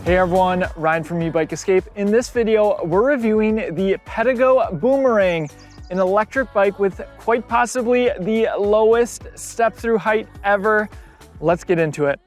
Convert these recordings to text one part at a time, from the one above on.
Hey everyone, Ryan from Ebike Escape. In this video, we're reviewing the Pedego Boomerang, an electric bike with quite possibly the lowest step-through height ever. Let's get into it.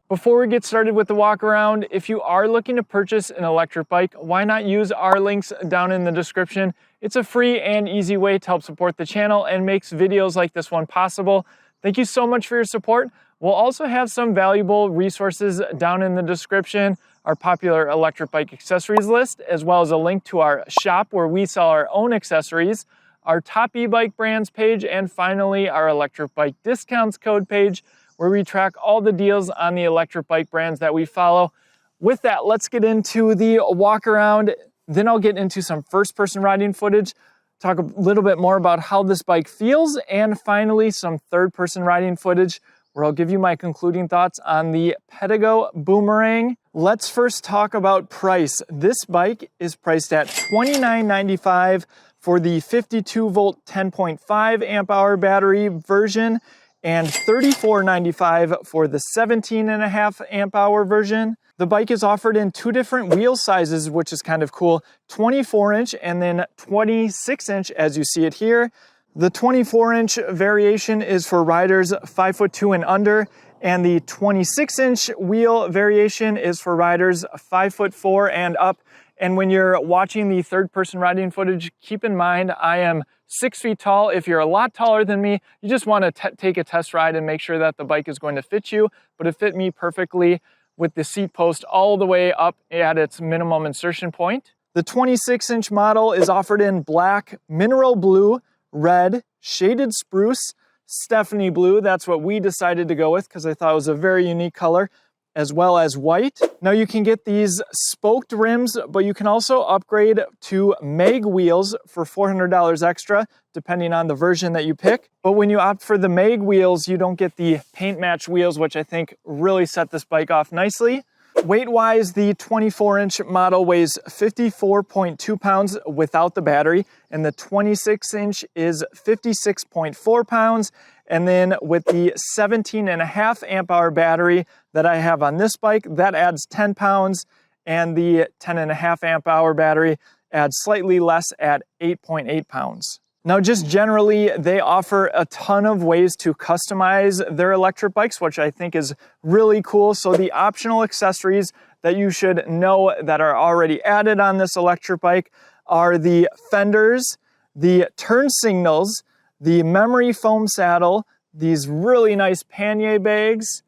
Before we get started with the walk around, if you are looking to purchase an electric bike, why not use our links down in the description? It's a free and easy way to help support the channel and makes videos like this one possible. Thank you so much for your support. We'll also have some valuable resources down in the description, our popular electric bike accessories list, as well as a link to our shop where we sell our own accessories, our top e-bike brands page, and finally our electric bike discounts code page, where we track all the deals on the electric bike brands that we follow. With that, let's get into the walk around. Then I'll get into some first-person riding footage, talk a little bit more about how this bike feels, and finally some third-person riding footage where I'll give you my concluding thoughts on the Pedego Boomerang. Let's first talk about price. This bike is priced at $29.95 for the 52-volt 10.5 amp hour battery version, and $34.95 for the 17.5 amp hour version. The bike is offered in two different wheel sizes, which is kind of cool, 24-inch and then 26-inch as you see it here. The 24-inch variation is for riders 5'2" and under, and the 26-inch wheel variation is for riders 5'4" and up. And when you're watching the third-person riding footage, keep in mind I am 6 feet tall. If you're a lot taller than me, you just want to take a test ride and make sure that the bike is going to fit you. But it fit me perfectly with the seat post all the way up at its minimum insertion point. The 26-inch model is offered in black, mineral blue, red, shaded spruce, Stephanie blue. That's what we decided to go with because I thought it was a very unique color, as well as white. Now you can get these spoked rims, but you can also upgrade to mag wheels for $400 extra, depending on the version that you pick. But when you opt for the mag wheels, you don't get the paint match wheels, which I think really set this bike off nicely. Weight-wise, the 24-inch model weighs 54.2 pounds without the battery, and the 26-inch is 56.4 pounds. And then with the 17.5 amp hour battery that I have on this bike, that adds 10 pounds, and the 10.5 amp hour battery adds slightly less at 8.8 pounds. Now, just generally, they offer a ton of ways to customize their electric bikes, which I think is really cool. So the optional accessories that you should know that are already added on this electric bike are the fenders, the turn signals, the memory foam saddle, these really nice pannier bags,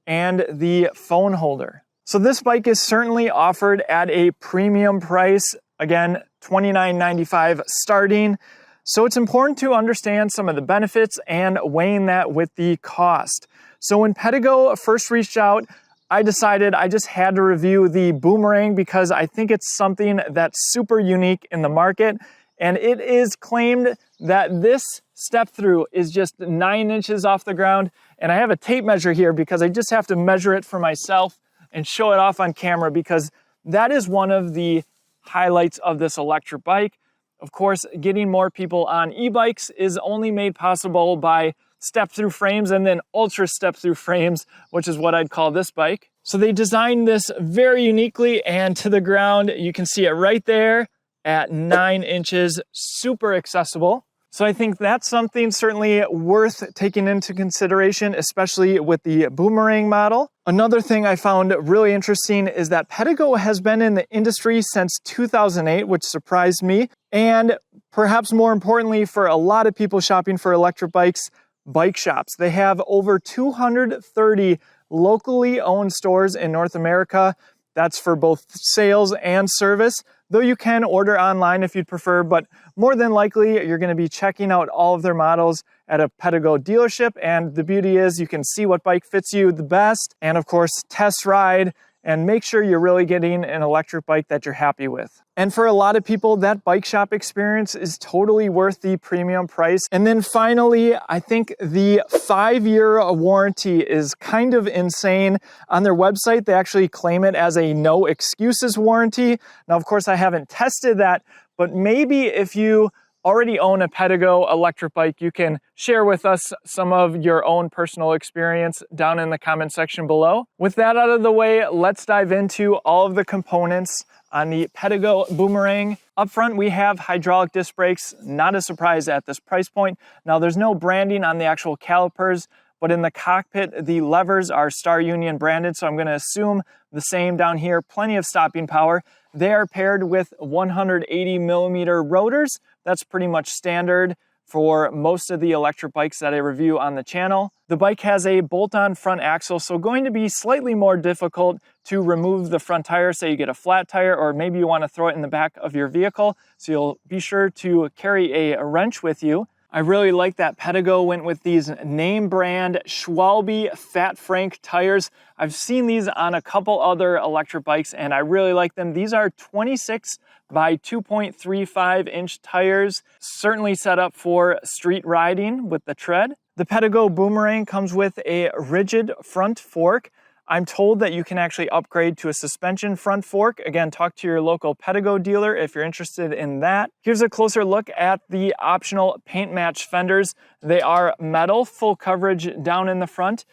and the phone holder. So this bike is certainly offered at a premium price. Again, $29.95 starting. So it's important to understand some of the benefits and weighing that with the cost. So when Pedego first reached out, I decided I just had to review the Boomerang because I think it's something that's super unique in the market. And it is claimed that this step through is just 9 inches off the ground. And I have a tape measure here because I just have to measure it for myself and show it off on camera because that is one of the highlights of this electric bike. Of course, getting more people on e-bikes is only made possible by step-through frames and then ultra step-through frames, which is what I'd call this bike. So they designed this very uniquely and to the ground. You can see it right there at 9 inches, super accessible. So I think that's something certainly worth taking into consideration, especially with the Boomerang model. Another thing I found really interesting is that Pedego has been in the industry since 2008, which surprised me. And perhaps more importantly, for a lot of people shopping for electric bikes, bike shops. They have over 230 locally owned stores in North America. That's for both sales and service, though you can order online if you'd prefer, but more than likely you're going to be checking out all of their models at a Pedego dealership, and the beauty is you can see what bike fits you the best, and of course test ride and make sure you're really getting an electric bike that you're happy with. And for a lot of people, that bike shop experience is totally worth the premium price. And then finally, I think the 5-year warranty is kind of insane. On their website, they actually claim it as a no excuses warranty. Now, of course, I haven't tested that, but maybe if you already own a Pedego electric bike, you can share with us some of your own personal experience down in the comment section below. With that out of the way, let's dive into all of the components on the Pedego Boomerang. Up front, we have hydraulic disc brakes, not a surprise at this price point. Now, there's no branding on the actual calipers, but in the cockpit, the levers are Star Union branded, so I'm gonna assume the same down here. Plenty of stopping power. They are paired with 180 millimeter rotors. That's pretty much standard for most of the electric bikes that I review on the channel. The bike has a bolt-on front axle, so going to be slightly more difficult to remove the front tire. Say you get a flat tire, or maybe you want to throw it in the back of your vehicle, so you'll be sure to carry a wrench with you. I really like that Pedego went with these name brand Schwalbe Fat Frank tires. I've seen these on a couple other electric bikes and I really like them. These are 26 by 2.35 inch tires, certainly set up for street riding with the tread. The Pedego Boomerang comes with a rigid front fork. I'm told that you can actually upgrade to a suspension front fork. Again, talk to your local Pedego dealer if you're interested in that. Here's a closer look at the optional paint match fenders. They are metal, full coverage down in the front,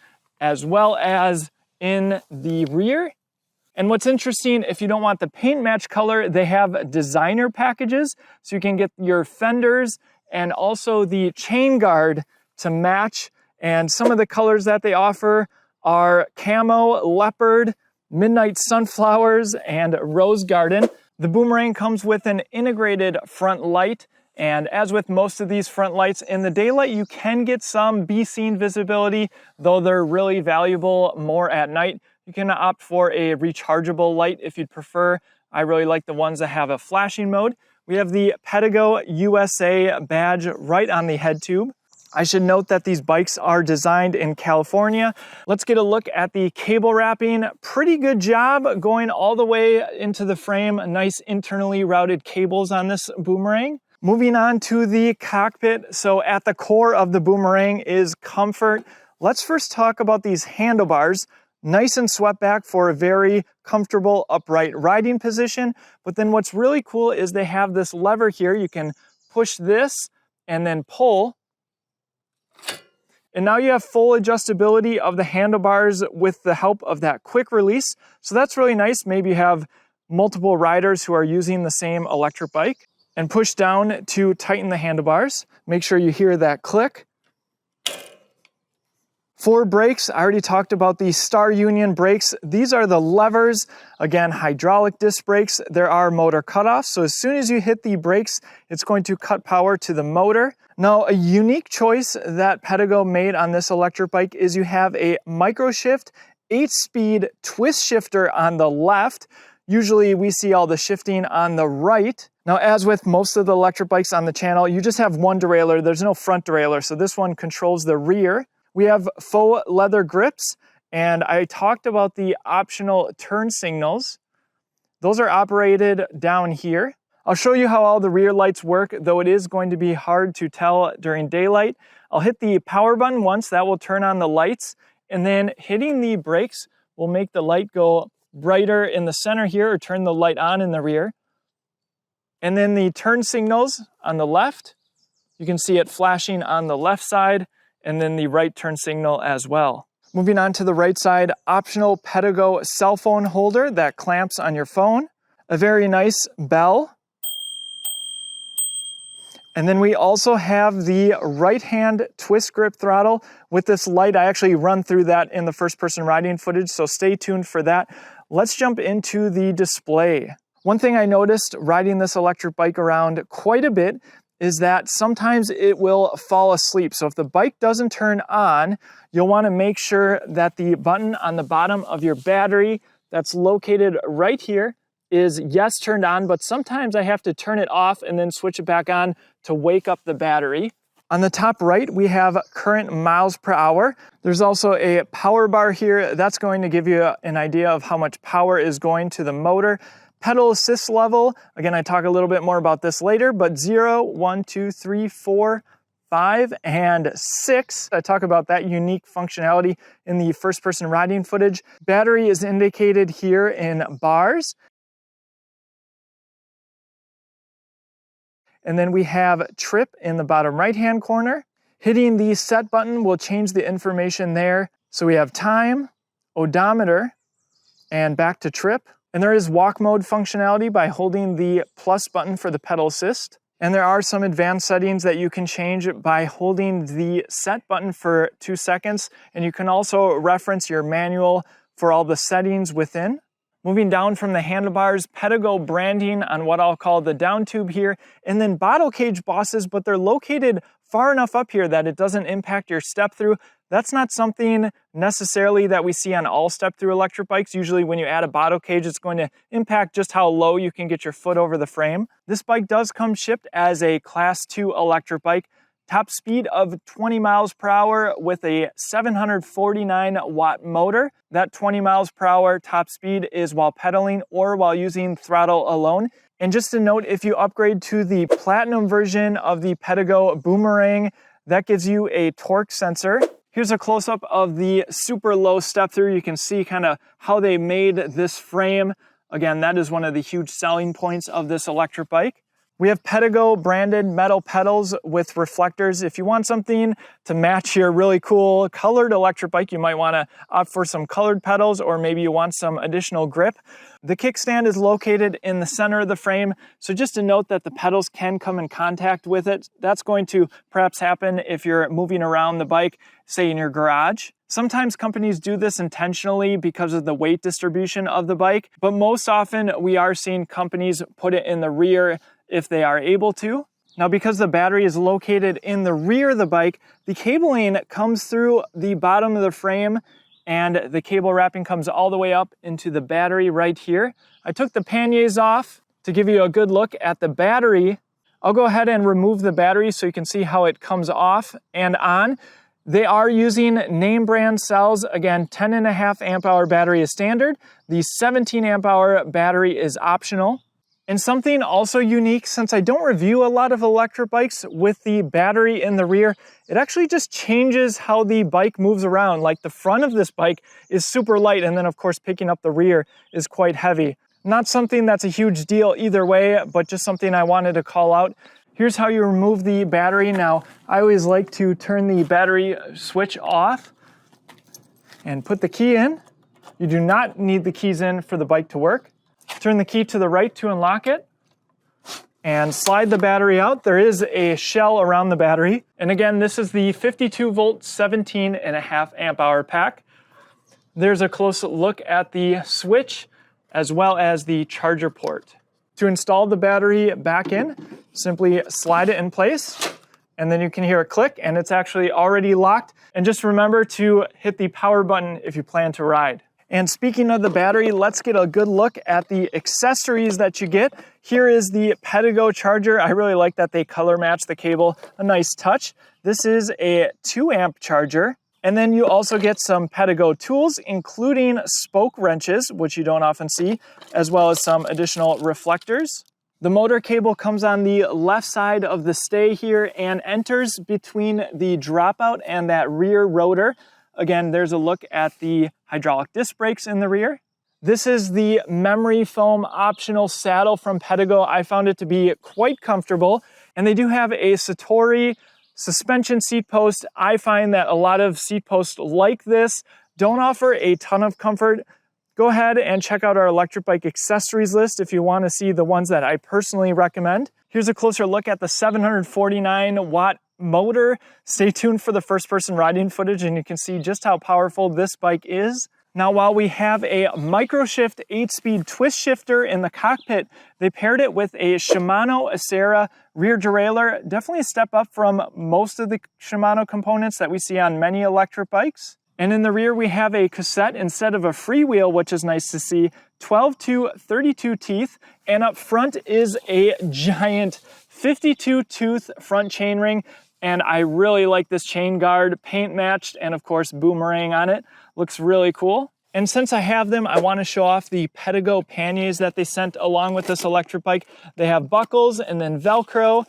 as well as in the rear. And what's interesting, if you don't want the paint match color, they have designer packages, so you can get your fenders and also the chain guard to match. And some of the colors that they offer are camo, leopard, midnight sunflowers, and rose garden. The Boomerang comes with an integrated front light, and as with most of these front lights, in the daylight you can get some be-seen visibility, though they're really valuable more at night. You can opt for a rechargeable light if you'd prefer. I really like the ones that have a flashing mode. We have the Pedego USA badge right on the head tube. I should note that these bikes are designed in California. Let's get a look at the cable wrapping. Pretty good job going all the way into the frame. Nice internally routed cables on this Boomerang. Moving on to the cockpit. So at the core of the Boomerang is comfort. Let's first talk about these handlebars. Nice and swept back for a very comfortable upright riding position. But then what's really cool is they have this lever here. You can push this and then pull. And now you have full adjustability of the handlebars with the help of that quick release. So that's really nice. Maybe you have multiple riders who are using the same electric bike. And push down to tighten the handlebars. Make sure you hear that click. For brakes, I already talked about the Star Union brakes. These are the levers. Again, hydraulic disc brakes. There are motor cutoffs, so as soon as you hit the brakes, it's going to cut power to the motor. Now, a unique choice that Pedego made on this electric bike is you have a micro shift 8-speed twist shifter on the left. Usually we see all the shifting on the right. Now, as with most of the electric bikes on the channel, you just have one derailleur. There's no front derailleur, so this one controls the rear. We have faux leather grips, and I talked about the optional turn signals. Those are operated down here. I'll show you how all the rear lights work, though it is going to be hard to tell during daylight. I'll hit the power button once, that will turn on the lights, and then hitting the brakes will make the light go brighter in the center here, or turn the light on in the rear. And then the turn signals on the left, you can see it flashing on the left side, and then the right turn signal as well. Moving on to the right side, optional Pedego cell phone holder that clamps on your phone. A very nice bell. And then we also have the right hand twist grip throttle with this light. I actually run through that in the first person riding footage, so stay tuned for that. Let's jump into the display. One thing I noticed riding this electric bike around quite a bit is that sometimes it will fall asleep. So if the bike doesn't turn on, you'll want to make sure that the button on the bottom of your battery that's located right here is yes turned on, but sometimes I have to turn it off and then switch it back on to wake up the battery. On the top right, we have current miles per hour. There's also a power bar here. That's going to give you an idea of how much power is going to the motor. Pedal assist level, again, I talk a little bit more about this later, but 0, 1, 2, 3, 4, 5, and 6. I talk about that unique functionality in the first person riding footage. Battery is indicated here in bars. And then we have trip in the bottom right-hand corner. Hitting the set button will change the information there. So we have time, odometer, and back to trip. And there is walk mode functionality by holding the plus button for the pedal assist. And there are some advanced settings that you can change by holding the set button for 2 seconds. And you can also reference your manual for all the settings within. Moving down from the handlebars, Pedego branding on what I'll call the down tube here, and then bottle cage bosses, but they're located far enough up here that it doesn't impact your step through. That's not something necessarily that we see on all step through electric bikes. Usually when you add a bottle cage, it's going to impact just how low you can get your foot over the frame. This bike does come shipped as a Class 2 electric bike. Top speed of 20 miles per hour with a 749 watt motor. That 20 miles per hour top speed is while pedaling or while using throttle alone. And just a note, if you upgrade to the platinum version of the Pedego Boomerang, that gives you a torque sensor. Here's a close-up of the super low step through. You can see kind of how they made this frame. Again, that is one of the huge selling points of this electric bike. We have Pedego branded metal pedals with reflectors. If you want something to match your really cool colored electric bike, you might want to opt for some colored pedals, or maybe you want some additional grip. The kickstand is located in the center of the frame, so just to note that the pedals can come in contact with it. That's going to perhaps happen if you're moving around the bike, say in your garage. Sometimes companies do this intentionally because of the weight distribution of the bike, but most often we are seeing companies put it in the rear if they are able to. Now, because the battery is located in the rear of the bike, the cabling comes through the bottom of the frame and the cable wrapping comes all the way up into the battery right here. I took the panniers off to give you a good look at the battery. I'll go ahead and remove the battery so you can see how it comes off and on. They are using name brand cells. Again, 10.5 amp hour battery is standard. The 17 amp hour battery is optional. And something also unique, since I don't review a lot of electric bikes with the battery in the rear, it actually just changes how the bike moves around. Like the front of this bike is super light, and then of course picking up the rear is quite heavy. Not something that's a huge deal either way, but just something I wanted to call out. Here's how you remove the battery. Now, I always like to turn the battery switch off and put the key in. You do not need the keys in for the bike to work. Turn the key to the right to unlock it and slide the battery out. There is a shell around the battery. And again, this is the 52 volt, 17.5 amp hour pack. There's a close look at the switch as well as the charger port. To install the battery back in, simply slide it in place, and then you can hear a click, and it's actually already locked. And just remember to hit the power button if you plan to ride. And speaking of the battery, let's get a good look at the accessories that you get. Here is the Pedego charger. I really like that they color match the cable, a nice touch. This is a 2 amp charger. And then you also get some Pedego tools, including spoke wrenches, which you don't often see, as well as some additional reflectors. The motor cable comes on the left side of the stay here and enters between the dropout and that rear rotor. Again, there's a look at the hydraulic disc brakes in the rear. This is the memory foam optional saddle from Pedego. I found it to be quite comfortable, and they do have a Satori suspension seat post. I find that a lot of seat posts like this don't offer a ton of comfort. Go ahead and check out our electric bike accessories list if you want to see the ones that I personally recommend. Here's a closer look at the 749 watt motor. Stay tuned for the first person riding footage and you can see just how powerful this bike is. Now, while we have a microshift 8-speed twist shifter in the cockpit, they paired it with a Shimano Acera rear derailleur. Definitely a step up from most of the Shimano components that we see on many electric bikes. And in the rear, we have a cassette instead of a freewheel, which is nice to see. 12 to 32 teeth, and up front is a giant 52 tooth front chainring. And I really like this Chainguard, paint matched, and of course Boomerang on it. Looks really cool. And since I have them, I want to show off the Pedego panniers that they sent along with this electric bike. They have buckles and then Velcro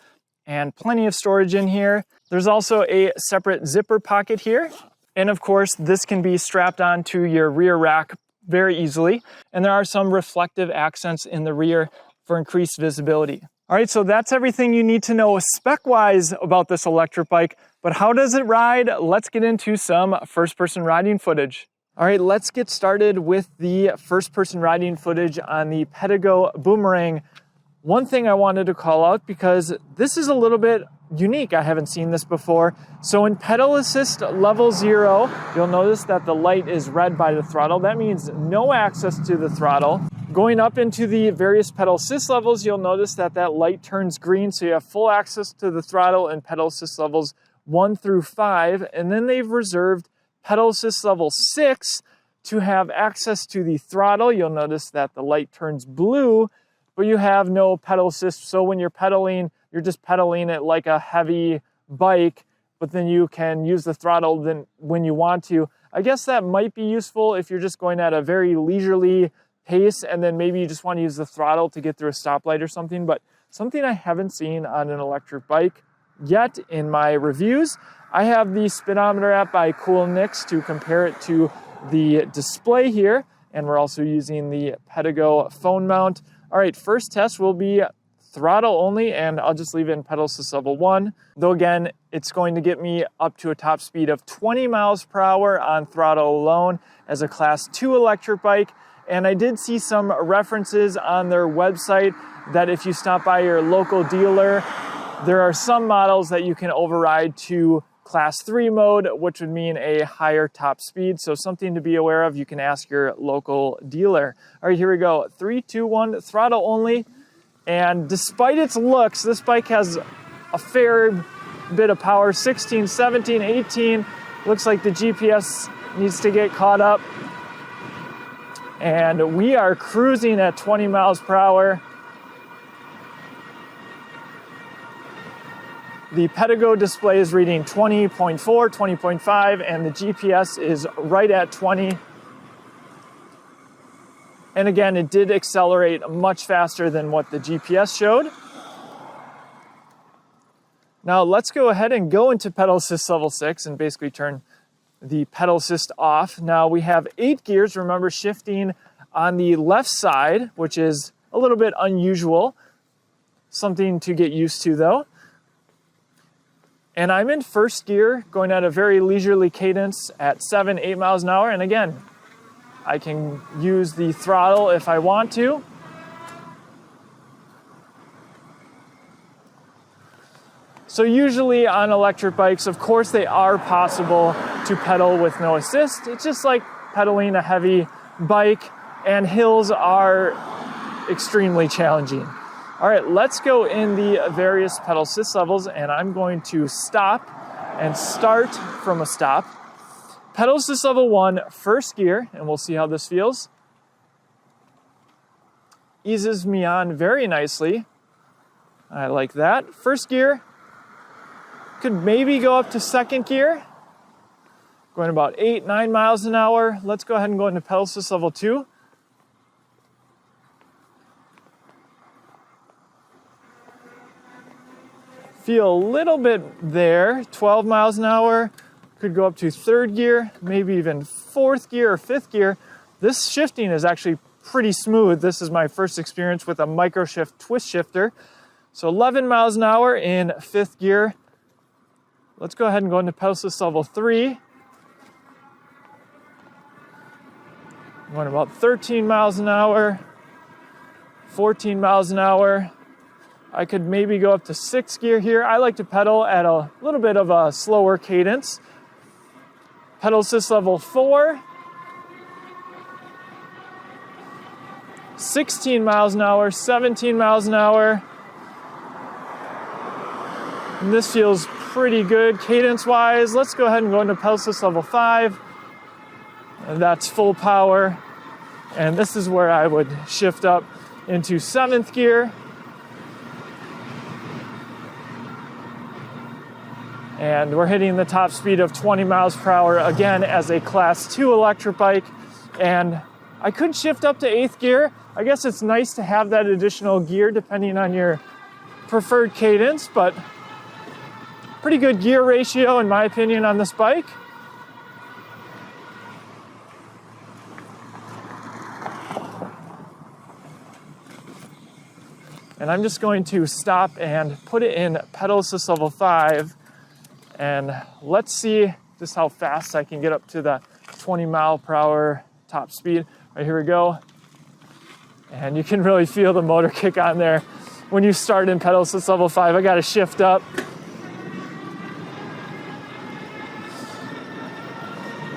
and plenty of storage in here. There's also a separate zipper pocket here. And of course, this can be strapped onto your rear rack very easily. And there are some reflective accents in the rear for increased visibility. All right, so that's everything you need to know spec-wise about this electric bike, but how does it ride? Let's get into some first-person riding footage. All right, let's get started with the first-person riding footage on the Pedego Boomerang. One thing I wanted to call out, because this is a little bit unique. I haven't seen this before. So in pedal assist level 0, you'll notice that the light is red by the throttle. That means no access to the throttle. Going up into the various pedal assist levels, you'll notice that that light turns green, so you have full access to the throttle in pedal assist levels 1 through 5. And then they've reserved pedal assist level 6 to have access to the throttle. You'll notice that the light turns blue, but you have no pedal assist. So when you're pedaling, you're just pedaling it like a heavy bike, but then you can use the throttle then when you want to. I guess that might be useful if you're just going at a very leisurely pace and then maybe you just want to use the throttle to get through a stoplight or something, but something I haven't seen on an electric bike yet in my reviews. I have the speedometer app by Coolnix to compare it to the display here, and we're also using the Pedego phone mount. All right, first test will be throttle only, and I'll just leave it in pedal assist level 1. Though again, it's going to get me up to a top speed of 20 miles per hour on throttle alone as a class 2 electric bike. And I did see some references on their website that if you stop by your local dealer, there are some models that you can override to class 3 mode, which would mean a higher top speed. So something to be aware of. You can ask your local dealer. All right, here we go. 3, 2, 1, throttle only. And despite its looks, this bike has a fair bit of power, 16, 17, 18. Looks like the GPS needs to get caught up. And we are cruising at 20 miles per hour. The Pedego display is reading 20.4, 20.5, and the GPS is right at 20. And again, it did accelerate much faster than what the GPS showed. Now let's go ahead and go into pedal assist level 6 and basically turn the pedal assist off. Now we have 8 gears, remember, shifting on the left side, which is a little bit unusual. Something to get used to though. And I'm in first gear, going at a very leisurely cadence at 7, 8 miles an hour. And again, I can use the throttle if I want to. So usually on electric bikes, of course, they are possible to pedal with no assist. It's just like pedaling a heavy bike, and hills are extremely challenging. All right, let's go in the various pedal assist levels, and I'm going to stop and start from a stop. Pedal assist level 1, first gear, and we'll see how this feels. Eases me on very nicely. I like that. First gear. Could maybe go up to second gear. Going about 8, 9 miles an hour. Let's go ahead and go into pedal assist level 2. Feel a little bit there, 12 miles an hour. Could go up to third gear, maybe even fourth gear or fifth gear. This shifting is actually pretty smooth. This is my first experience with a micro shift twist shifter. So 11 miles an hour in fifth gear. Let's go ahead and go into pedal assist level 3. Going about 13 miles an hour, 14 miles an hour. I could maybe go up to sixth gear here. I like to pedal at a little bit of a slower cadence. Pedal assist level 4. 16 miles an hour, 17 miles an hour. And this feels pretty good cadence-wise. Let's go ahead and go into pedal assist level 5. And that's full power. And this is where I would shift up into 7th gear. And we're hitting the top speed of 20 miles per hour again as a class 2 electric bike. And I could shift up to 8th gear. I guess it's nice to have that additional gear depending on your preferred cadence, but pretty good gear ratio in my opinion on this bike. And I'm just going to stop and put it in pedal assist level 5. And let's see just how fast I can get up to the 20 mile per hour top speed. All right, here we go. And you can really feel the motor kick on there when you start in pedal assist level 5. I got to shift up.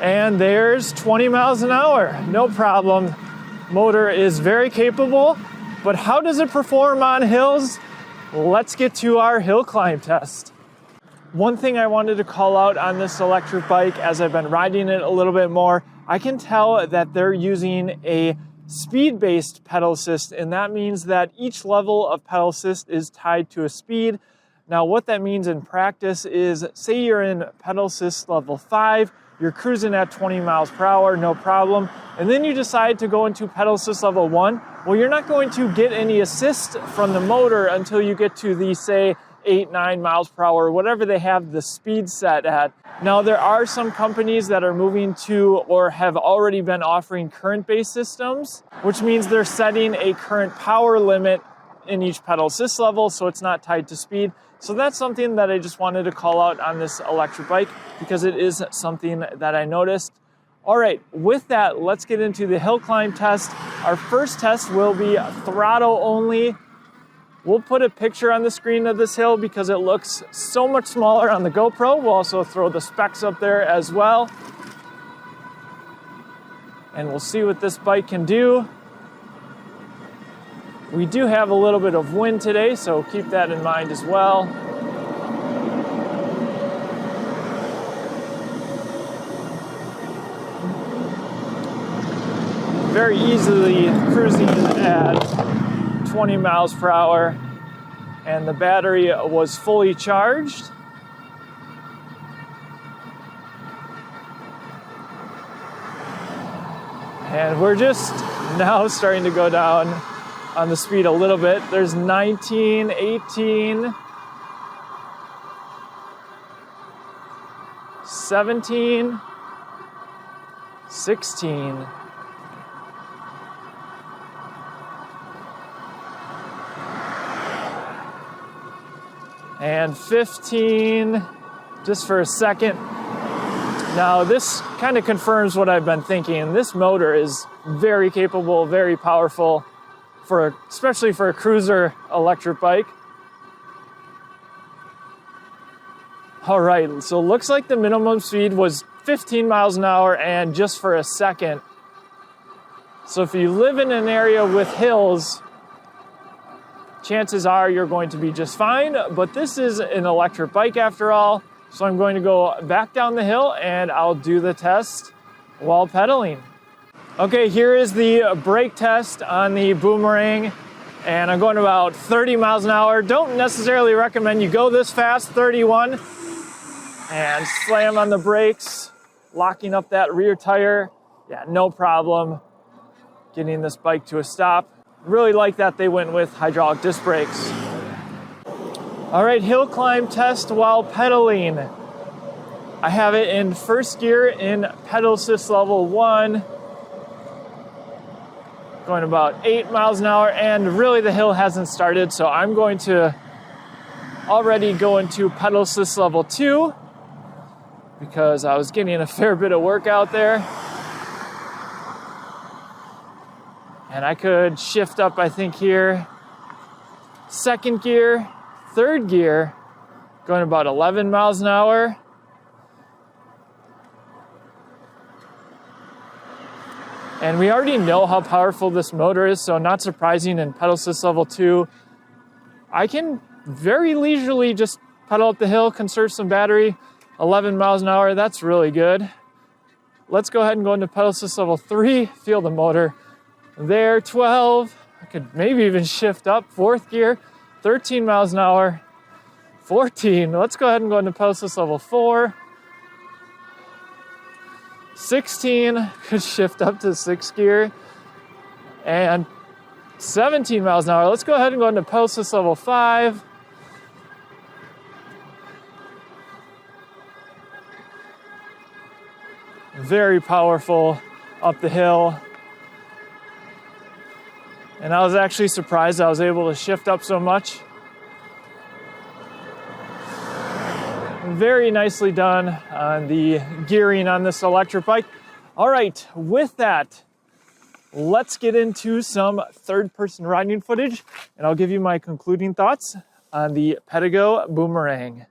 And there's 20 miles an hour, no problem. Motor is very capable, but how does it perform on hills? Let's get to our hill climb test. One thing I wanted to call out on this electric bike, as I've been riding it a little bit more, I can tell that they're using a speed-based pedal assist, and that means that each level of pedal assist is tied to a speed. Now, what that means in practice is, say you're in pedal assist level 5, you're cruising at 20 miles per hour, no problem, and then you decide to go into pedal assist level 1, well, you're not going to get any assist from the motor until you get to the, say, 8, 9 miles per hour, whatever they have the speed set at. Now, there are some companies that are moving to or have already been offering current-based systems, which means they're setting a current power limit in each pedal assist level, so it's not tied to speed. So that's something that I just wanted to call out on this electric bike because it is something that I noticed. All right, with that, let's get into the hill climb test. Our first test will be throttle only. We'll put a picture on the screen of this hill because it looks so much smaller on the GoPro. We'll also throw the specs up there as well. And we'll see what this bike can do. We do have a little bit of wind today, so keep that in mind as well. Very easily cruising at 20 miles per hour, and the battery was fully charged. And we're just now starting to go down on the speed a little bit. There's 19, 18, 17, 16, and 15, just for a second. Now this kind of confirms what I've been thinking. This motor is very capable, very powerful, especially for a cruiser electric bike. All right, so it looks like the minimum speed was 15 miles an hour and just for a second. So if you live in an area with hills, chances are you're going to be just fine, but this is an electric bike after all, so I'm going to go back down the hill and I'll do the test while pedaling. Okay, here is the brake test on the Boomerang, and I'm going about 30 miles an hour. Don't necessarily recommend you go this fast, 31, and slam on the brakes, locking up that rear tire. Yeah, no problem getting this bike to a stop. Really like that they went with hydraulic disc brakes. All right, hill climb test while pedaling. I have it in first gear in pedal assist level 1. Going about 8 miles an hour, and really the hill hasn't started, so I'm going to already go into pedal assist level 2 because I was getting a fair bit of work out there. And I could shift up, I think, here. Second gear, third gear, going about 11 miles an hour. And we already know how powerful this motor is, so not surprising in pedal assist level 2. I can very leisurely just pedal up the hill, conserve some battery. 11 miles an hour, that's really good. Let's go ahead and go into pedal assist level 3, feel the motor. There, 12. I could maybe even shift up, fourth gear, 13 miles an hour. 14, let's go ahead and go into pedal assist level 4. 16, could shift up to sixth gear. And 17 miles an hour. Let's go ahead and go into pedal assist level 5. Very powerful up the hill. And I was actually surprised I was able to shift up so much. Very nicely done on the gearing on this electric bike. All right, with that, let's get into some third-person riding footage, and I'll give you my concluding thoughts on the Pedego Boomerang.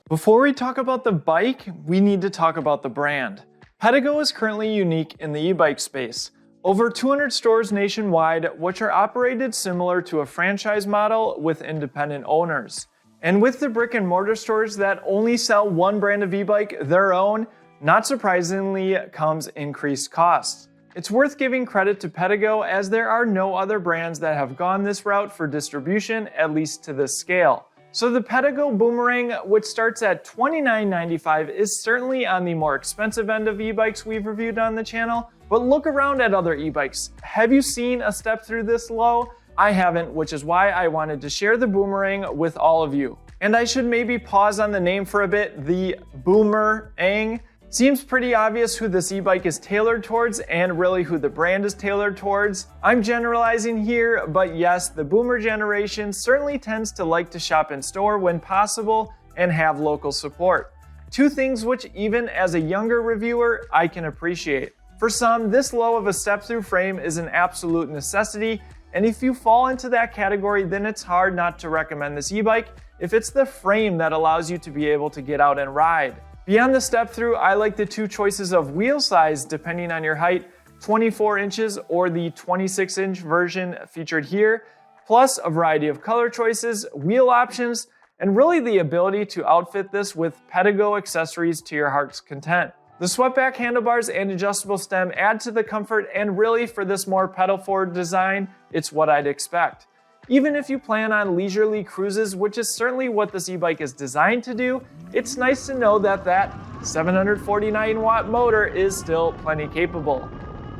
Before we talk about the bike, we need to talk about the brand. Pedego is currently unique in the e-bike space. Over 200 stores nationwide, which are operated similar to a franchise model with independent owners. And with the brick and mortar stores that only sell one brand of e-bike, their own, not surprisingly comes increased costs. It's worth giving credit to Pedego as there are no other brands that have gone this route for distribution, at least to this scale. So the Pedego Boomerang, which starts at $29.95, is certainly on the more expensive end of e-bikes we've reviewed on the channel, but look around at other e-bikes. Have you seen a step through this low? I haven't, which is why I wanted to share the Boomerang with all of you. And I should maybe pause on the name for a bit. The Boomerang seems pretty obvious who this e-bike is tailored towards and really who the brand is tailored towards. I'm generalizing here, but yes, the boomer generation certainly tends to like to shop in store when possible and have local support. Two things which even as a younger reviewer, I can appreciate. For some, this low of a step-through frame is an absolute necessity, and if you fall into that category, then it's hard not to recommend this e-bike if it's the frame that allows you to be able to get out and ride. Beyond the step-through, I like the two choices of wheel size depending on your height, 24 inches or the 26-inch version featured here, plus a variety of color choices, wheel options, and really the ability to outfit this with Pedego accessories to your heart's content. The swept-back handlebars and adjustable stem add to the comfort, and really for this more pedal-forward design, it's what I'd expect. Even if you plan on leisurely cruises, which is certainly what this e-bike is designed to do, it's nice to know that that 749-watt motor is still plenty capable.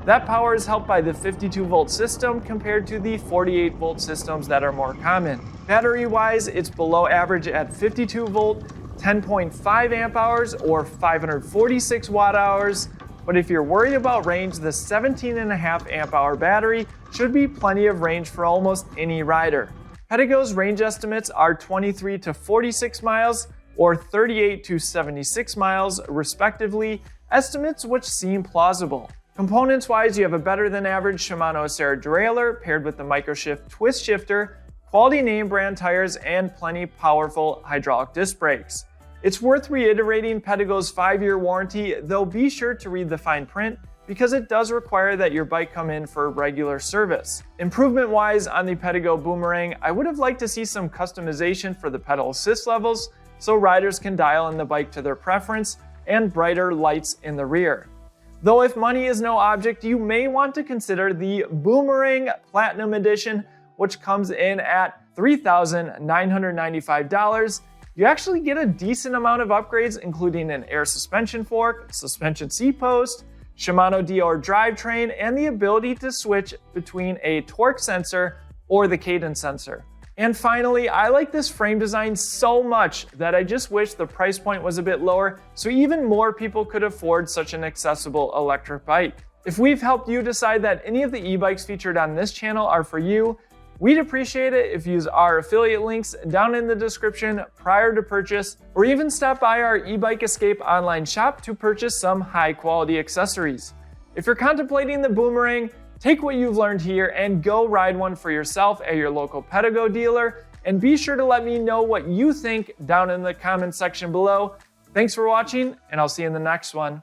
That power is helped by the 52-volt system compared to the 48-volt systems that are more common. Battery-wise, it's below average at 52-volt, 10.5 amp hours or 546 watt hours, but if you're worried about range, the 17.5 amp hour battery should be plenty of range for almost any rider. Pedego's range estimates are 23 to 46 miles or 38 to 76 miles respectively, estimates which seem plausible. Components wise, you have a better than average Shimano Acera derailleur paired with the Microshift twist shifter, quality name brand tires, and plenty powerful hydraulic disc brakes. It's worth reiterating Pedego's 5-year warranty, though be sure to read the fine print because it does require that your bike come in for regular service. Improvement-wise on the Pedego Boomerang, I would have liked to see some customization for the pedal assist levels so riders can dial in the bike to their preference and brighter lights in the rear. Though if money is no object, you may want to consider the Boomerang Platinum Edition, which comes in at $3,995. You actually get a decent amount of upgrades, including an air suspension fork, suspension seat post, Shimano DR drivetrain, and the ability to switch between a torque sensor or the cadence sensor. And finally, I like this frame design so much that I just wish the price point was a bit lower so even more people could afford such an accessible electric bike. If we've helped you decide that any of the e-bikes featured on this channel are for you, we'd appreciate it if you use our affiliate links down in the description prior to purchase, or even stop by our eBike Escape online shop to purchase some high quality accessories. If you're contemplating the Boomerang, take what you've learned here and go ride one for yourself at your local Pedego dealer, and be sure to let me know what you think down in the comments section below. Thanks for watching, and I'll see you in the next one.